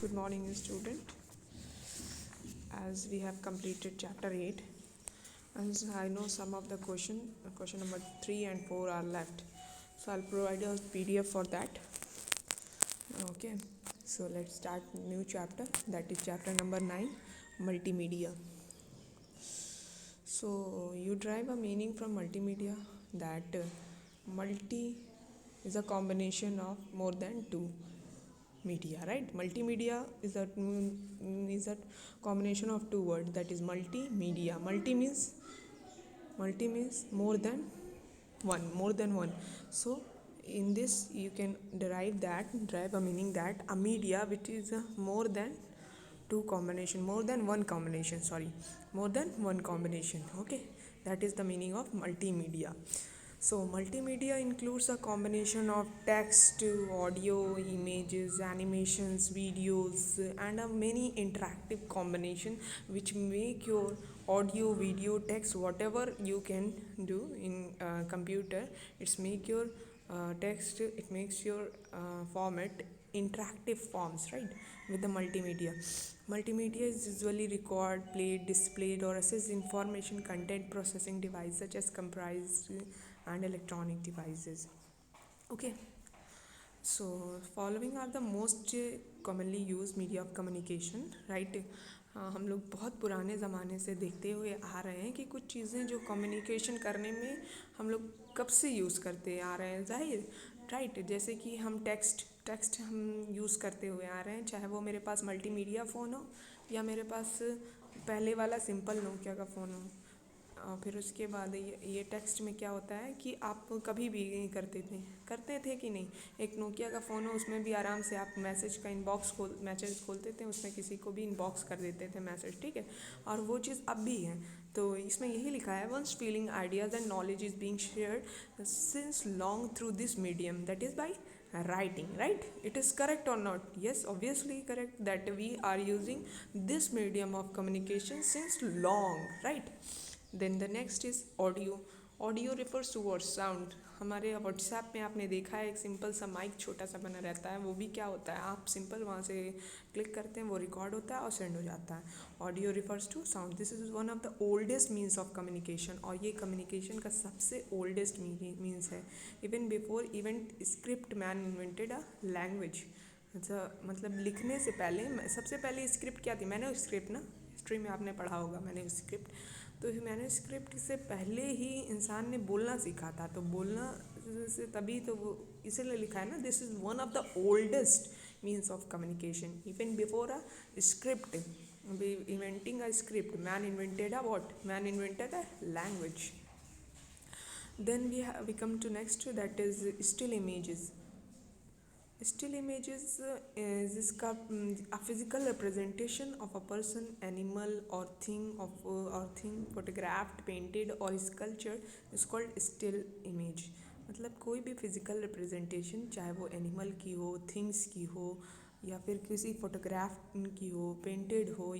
Good morning, student. As we have completed chapter 8, as I know some of the question number 3 and 4 are left. So I'll provide a PDF for that. Okay, so let's start new chapter, that is chapter number 9, multimedia. So you derive a meaning from multimedia that multi is a combination of more than two media, right? Multimedia is a combination of two words, that is multimedia. Multi means more than one. So in this you can derive a meaning that a media which is more than more than one combination. Okay, that is the meaning of multimedia. So multimedia includes a combination of text, audio, images, animations, videos, and a many interactive combination which make your audio, video, text, whatever you can do in computer. It's make your text. It makes your format interactive forms, right? With the multimedia. Multimedia is usually record, played, displayed, or access information content processing device such as comprised and electronic devices. Okay, so following are the most commonly used media of communication, right? हम लोग बहुत पुराने ज़माने से देखते हुए आ रहे हैं कि कुछ चीज़ें जो कम्युनिकेशन करने में हम लोग कब से यूज़ करते आ रहे हैं, जाहिर राइट। जैसे कि हम टेक्स्ट हम यूज़ करते हुए आ रहे हैं, चाहे वो मेरे पास मल्टीमीडिया फ़ोन हो या मेरे पास पहले वाला सिंपल नोकिया का फ़ोन हो। फिर उसके बाद ये टेक्स्ट में क्या होता है कि आप कभी भी करते थे कि नहीं, एक नोकिया का फ़ोन हो उसमें भी आराम से आप मैसेज खोलते थे, उसमें किसी को भी इनबॉक्स कर देते थे मैसेज, ठीक है। और वो चीज़ अब भी है, तो इसमें यही लिखा है, one's feeling ideas and knowledge is being shared since long through this medium, that is by writing, right? It is correct or not? Yes, obviously correct that we are using this medium of communication since long, right? Then the next is audio. Audio refers to what? Sound. हमारे WhatsApp में आपने देखा है एक simple सा mic छोटा सा बना रहता है, वो भी क्या होता है, आप सिंपल वहाँ से क्लिक करते हैं, वो रिकॉर्ड होता है और सेंड हो जाता है। Audio refers to sound. This is one of the oldest means of communication, और ये कम्युनिकेशन का सबसे ओल्डेस्ट मीन्स है। Even before event script man invented a language. मतलब लिखने से पहले सबसे पहले स्क्रिप्ट क्या थी, मैंने स्क्रिप्ट ना हिस्ट्री में आपने पढ़ा होगा, मैंने स्क्रिप्ट, तो मैंने स्क्रिप्ट से पहले ही इंसान ने बोलना सीखा था, तो बोलना से तभी तो वो इसीलिए लिखा है ना, this is one of the oldest means of communication. Even before a script, inventing a script, man invented a what, man invented a language. Then we come to next, that is still images. Still images is a physical representation of a person, animal or thing photographed, painted or sculptured is called still image। मतलब कोई भी physical representation, चाहे वो animal की हो, things की हो, या फिर किसी फोटोग्राफ की हो, पेंटेड हो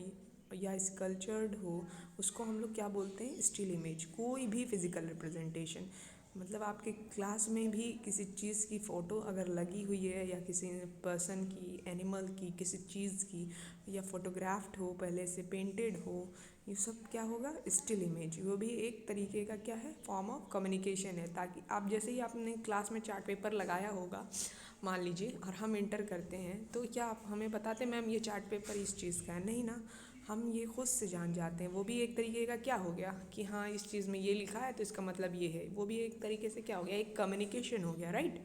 या स्कल्पचर्ड हो, उसको हम लोग क्या बोलते हैं, स्टिल इमेज। कोई भी फिजिकल रिप्रेजेंटेशन, मतलब आपके क्लास में भी किसी चीज़ की फ़ोटो अगर लगी हुई है, या किसी पर्सन की, एनिमल की, किसी चीज़ की, या फोटोग्राफ्ड हो, पहले से पेंटेड हो, ये सब क्या होगा, स्टिल इमेज। वो भी एक तरीके का क्या है, फॉर्म ऑफ कम्युनिकेशन है। ताकि आप जैसे ही आपने क्लास में चार्ट पेपर लगाया होगा मान लीजिए, और हम इंटर करते हैं, तो क्या आप हमें बताते मैम ये चार्ट पेपर इस चीज़ का है, नहीं ना, हम ये खुद से जान जाते हैं। वो भी एक तरीके का क्या हो गया कि हाँ इस चीज़ में ये लिखा है तो इसका मतलब ये है, वो भी एक तरीके से क्या हो गया, एक कम्युनिकेशन हो गया, right.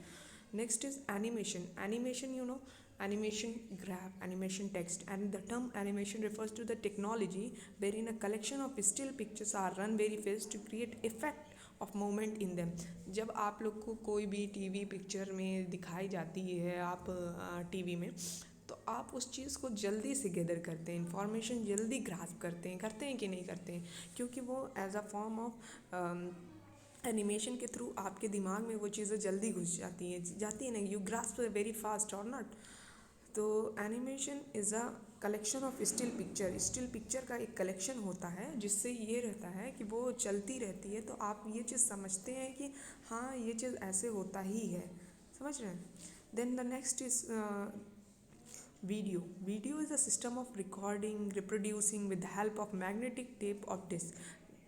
Next is animation you know, animation graph, animation text, and the term animation refers to the technology wherein a collection of still pictures are run very fast to create effect of movement in them। जब आप लोग को कोई भी TV picture में दिखाई जाती है, आप टीवी में, तो आप उस चीज़ को जल्दी से गैदर करते हैं, इंफॉर्मेशन जल्दी ग्रास्प करते हैं कि नहीं करते हैं, क्योंकि वो as a form of animation के थ्रू आपके दिमाग में वो चीज़ें जल्दी घुस जाती है ना, यू ग्रास्प वेरी फास्ट और नॉट। तो animation is a collection of still picture का एक कलेक्शन होता है, जिससे ये रहता है कि वो चलती रहती है, तो आप ये चीज़ समझते हैं कि हाँ ये चीज़ ऐसे होता ही है, समझ रहे हैं। Then the next is Video is a system of recording, reproducing with the help of magnetic tape or disc.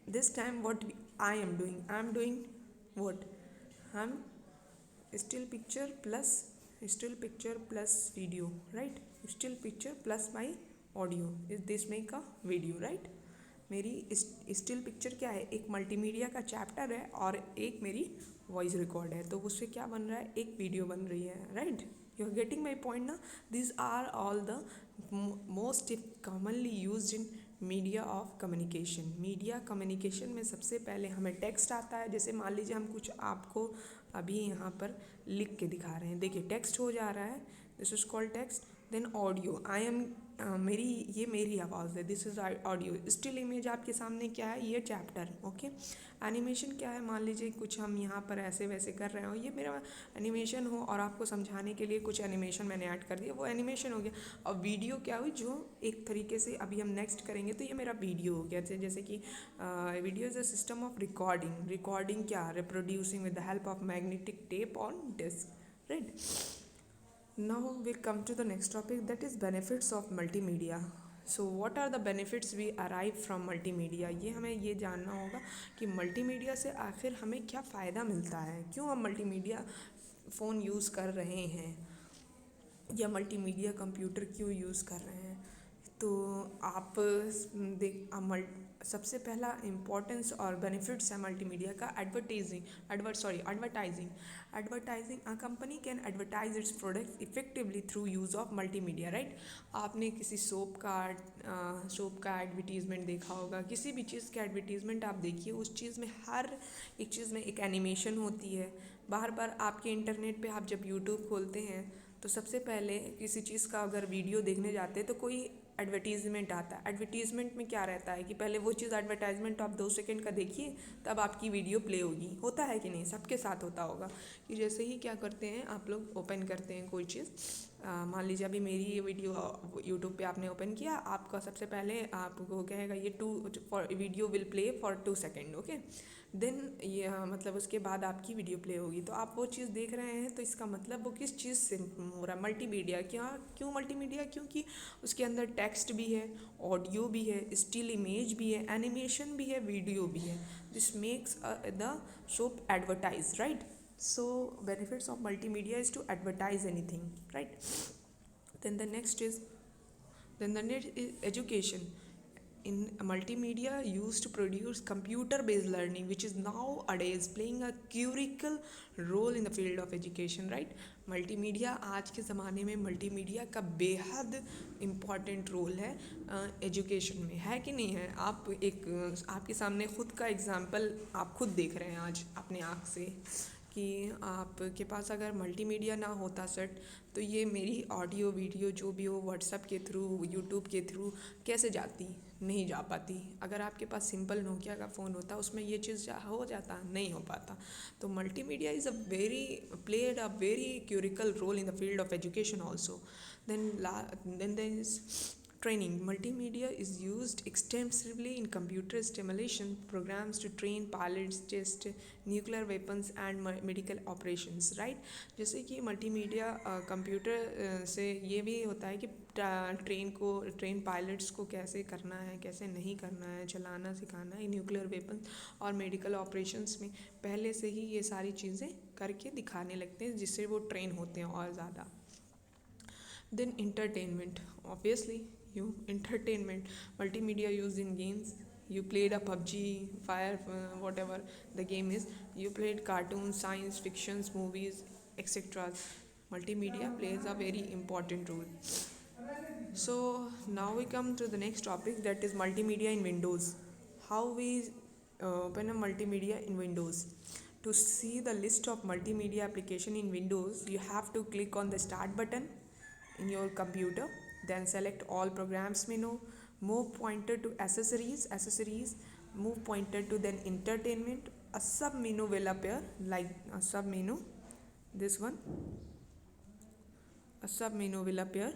This time what I am doing, what? I'm still picture plus video, right? Still picture plus my audio, is this make a video, right? मेरी still picture क्या है, एक multimedia का chapter है और एक मेरी voice record है, तो उससे क्या बन रहा है, एक वीडियो बन रही है, right? You are getting my point ना? This are all the most commonly use in media of communication. Media communication में सबसे पहले हमें टेक्स्ट आता है। जैसे मान लीजिए हम कुछ आपको अभी यहाँ पर लिख के दिखा रहे हैं, देखिए टेक्स्ट हो जा रहा है, this is called text. Then audio, I am ये मेरी आवाज़ है, this is audio. Still image आपके सामने क्या है, ये चैप्टर, ओके। एनिमेशन क्या है, मान लीजिए कुछ हम यहाँ पर ऐसे वैसे कर रहे हो, ये मेरा एनिमेशन हो, और आपको समझाने के लिए कुछ एनिमेशन मैंने ऐड कर दिया, वो एनिमेशन हो गया। और वीडियो क्या हुई, जो एक तरीके से अभी हम नेक्स्ट करेंगे, तो ये मेरा वीडियो हो गया। जैसे कि video is a system of recording क्या, reproducing with the help of magnetic tape on disc, right? Now we come to the next topic, that is benefits of multimedia. So what are the benefits we arrive from multimedia? ये हमें ये जानना होगा कि multimedia से आखिर हमें क्या फ़ायदा मिलता है, क्यों हम मल्टीमीडिया फ़ोन यूज़ कर रहे हैं या मल्टीमीडिया कंप्यूटर क्यों यूज़ कर रहे हैं। तो आप सबसे पहला इम्पोर्टेंस और बेनिफिट्स है मल्टीमीडिया का, advertising. A company can advertise its products effectively through use of multimedia, right? आपने किसी सोप का एडवर्टीज़मेंट देखा होगा, किसी भी चीज़ का एडवर्टीज़मेंट आप देखिए, उस चीज़ में हर एक चीज़ में एक एनिमेशन होती है। बार बार आपके इंटरनेट पे आप जब यूट्यूब खोलते हैं तो सबसे पहले किसी चीज़ का अगर वीडियो देखने जाते हैं तो कोई एडवर्टीज़मेंट आता है। एडवर्टीज़मेंट में क्या रहता है कि पहले वो चीज़ एडवर्टाइजमेंट आप 2 सेकंड का देखिए, तब आपकी वीडियो प्ले होगी। होता है कि नहीं, सबके साथ होता होगा कि जैसे ही क्या करते हैं आप लोग ओपन करते हैं कोई चीज़, मान लीजिए अभी मेरी ये वीडियो यूट्यूब पे आपने ओपन किया, आपका सबसे पहले आपको कहेगा ये video will play for 2 second, okay. Then ये मतलब उसके बाद आपकी वीडियो प्ले होगी, तो आप वो चीज़ देख रहे हैं, तो इसका मतलब वो किस चीज़ से हो रहा है, मल्टीमीडिया। क्यों मल्टीमीडिया? क्योंकि उसके अंदर टेक्स्ट भी है, ऑडियो भी है, स्टिल इमेज भी है, एनिमेशन भी है, वीडियो भी है। This makes the soap advertise, right? So benefits of multimedia is to advertise anything, right? Then the next is education. In multimedia used to produce computer based learning, which is nowadays playing a critical role in the field of education, right? Multimedia आज के ज़माने में multimedia का बेहद important role है education में, है कि नहीं है? आपके सामने खुद का एग्जाम्पल आप खुद देख रहे हैं आज अपने आँख से कि आपके पास अगर मल्टीमीडिया ना होता सेट, तो ये मेरी ऑडियो वीडियो जो भी हो व्हाट्सएप के थ्रू, यूट्यूब के थ्रू कैसे जाती, नहीं जा पाती। अगर आपके पास सिंपल नोकिया का फ़ोन होता, उसमें ये चीज़ हो जाता, नहीं हो पाता। तो multimedia is played a very crucial role in the field of education also. Then there is training. Multimedia is used extensively in computer stimulation programs to train pilots, test nuclear weapons and medical operations, right? जैसे कि multimedia computer से ये भी होता है कि train pilots को कैसे करना है, कैसे नहीं करना है, चलाना सिखाना है, न्यूक्लियर वेपन और मेडिकल ऑपरेशंस में पहले से ही ये सारी चीज़ें करके दिखाने लगते हैं, जिससे वो ट्रेन होते हैं और ज़्यादा। Then entertainment, obviously entertainment, multimedia used in games. You played a PUBG, whatever the game is. You played cartoons, science fictions, movies, etc. Multimedia plays a very important role. So now we come to the next topic, that is multimedia in Windows. How we open a multimedia in Windows. To see the list of multimedia application in Windows, you have to click on the start button in your computer, then select all programs menu, move pointer to accessories, move pointer to then entertainment. A sub menu will appear, like a sub menu, this one, a sub menu will appear.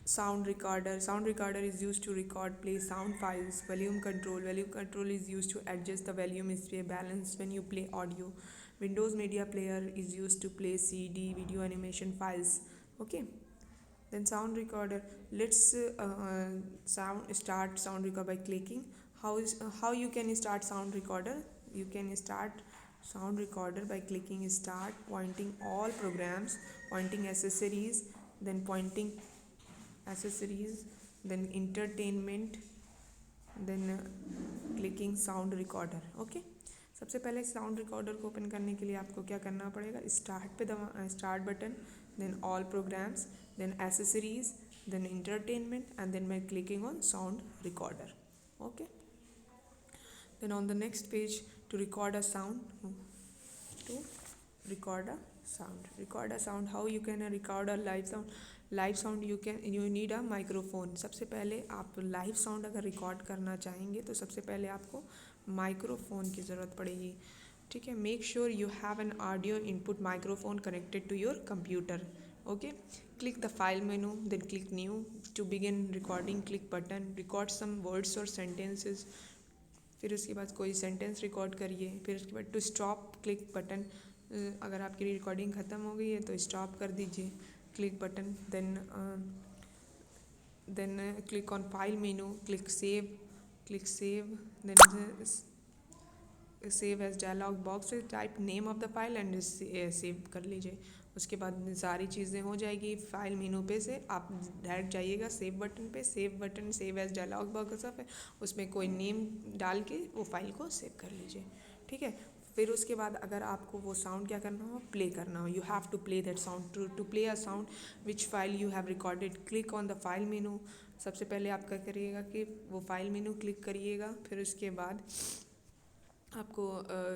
Sound recorder is used to record, play sound files. Volume control is used to adjust the volume balance when you play audio. Windows media player is used to play CD, video, animation files, okay. Then sound recorder. Let's start sound recorder by clicking. How you can start sound recorder? You can start sound recorder by clicking start, pointing all programs, pointing accessories, then pointing accessories, then entertainment, then clicking sound recorder. Okay, सबसे पहले sound recorder को open करने के लिए आपको क्या करना पड़ेगा? स्टार्ट पे दबा, start button, then all programs, then accessories, then entertainment, and then मैं clicking on sound recorder. Okay, then on the next page, to record a sound, to record a sound, how you can record a live sound? You need a microphone. सबसे पहले आप live sound अगर record करना चाहेंगे तो सबसे पहले आपको माइक्रोफोन की ज़रूरत पड़ेगी. ठीक है, make sure you have an audio input microphone connected to your computer. Okay, click the file menu, then click new. To begin recording, click button, record some words or sentences. फिर उसके बाद कोई sentence record करिए. फिर उसके बाद to stop, click button. अगर आपकी रिकॉर्डिंग ख़त्म हो गई है तो स्टॉप कर दीजिए, click button. Then click on file menu, click save, then save as dialog box, type name of the file and save कर लीजिए. उसके बाद सारी चीज़ें हो जाएगी. फाइल मेनू पे से आप डायरेक्ट जाइएगा सेव बटन पे. सेव एज डायलॉग बॉक्स है, उसमें कोई नेम डाल के वो फाइल को सेव कर लीजिए. ठीक है, फिर उसके बाद अगर आपको वो साउंड क्या करना हो, प्ले करना हो, you have to play that sound. To play a sound which file you have recorded, click on the file menu. सबसे पहले आप क्या करिएगा कि वो फाइल मेनू क्लिक करिएगा. फिर उसके बाद आपको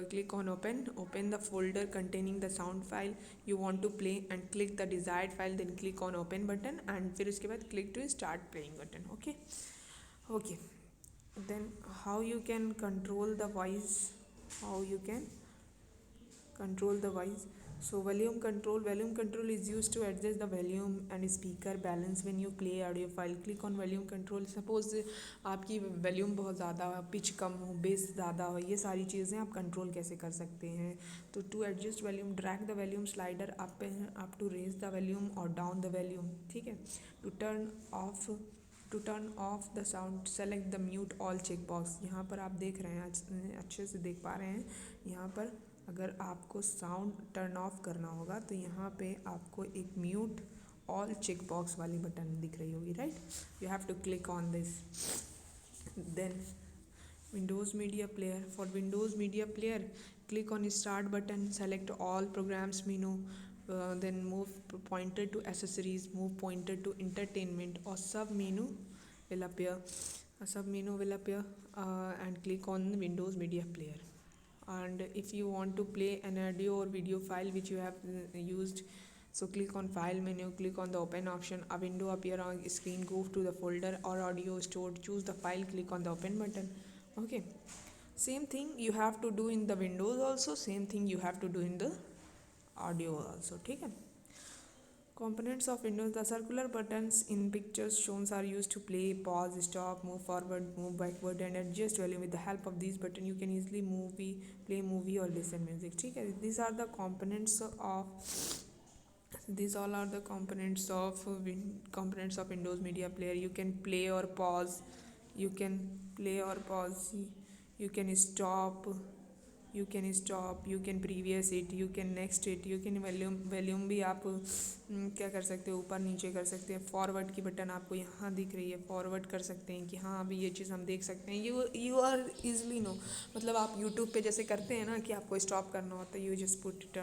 click on open the folder containing the sound file you want to play and click the desired file. Then click on open button and फिर उसके बाद click to start playing button. Okay, then how you can control the voice, So volume control is used to adjust the volume and speaker balance when you play audio file. Click on volume control. Suppose आपकी volume बहुत ज़्यादा, pitch कम हो, base ज़्यादा हो, ये सारी चीज़ें आप कंट्रोल कैसे कर सकते हैं? तो to adjust volume, drag the volume slider up to raise the volume और डाउन द वॉल्यूम. ठीक है, to turn off the sound select the mute all check box. यहाँ पर आप देख रहे हैं, अच्छे से देख पा रहे हैं. यहाँ पर अगर आपको साउंड टर्न ऑफ करना होगा तो यहाँ पे आपको एक म्यूट ऑल चेक बॉक्स वाली बटन दिख रही होगी, right? You have to click on this. Then Windows media player. For Windows media player, click on start button, select all programs menu, then move pointer to accessories, move pointer to entertainment, or sub menu will appear. And click on Windows Media Player. And if you want to play an audio or video file which you have used, so click on file menu, click on the open option, a window appear on screen, go to the folder or audio stored, choose the file, click on the open button. Okay, same thing you have to do in the Windows also, same thing you have to do in the audio also. ठीक है, components of Windows. The circular buttons in pictures shown are used to play, pause, stop, move forward, move backward, and adjust volume. With the help of these buttons, you can easily play movie or listen music. ठीक है, these all are the components of Windows Media Player. You can play or pause. You can stop. You can previous it, you can next it, you can volume भी आप क्या कर सकते हो, ऊपर नीचे कर सकते हैं. फॉरवर्ड की बटन आपको यहाँ दिख रही है, फॉरवर्ड कर सकते हैं कि हाँ अभी ये चीज़ हम देख सकते हैं. यू आर ईजली नो, मतलब आप यूट्यूब पे जैसे करते हैं ना कि आपको स्टॉप करना होता है, यू जस्ट पुट इट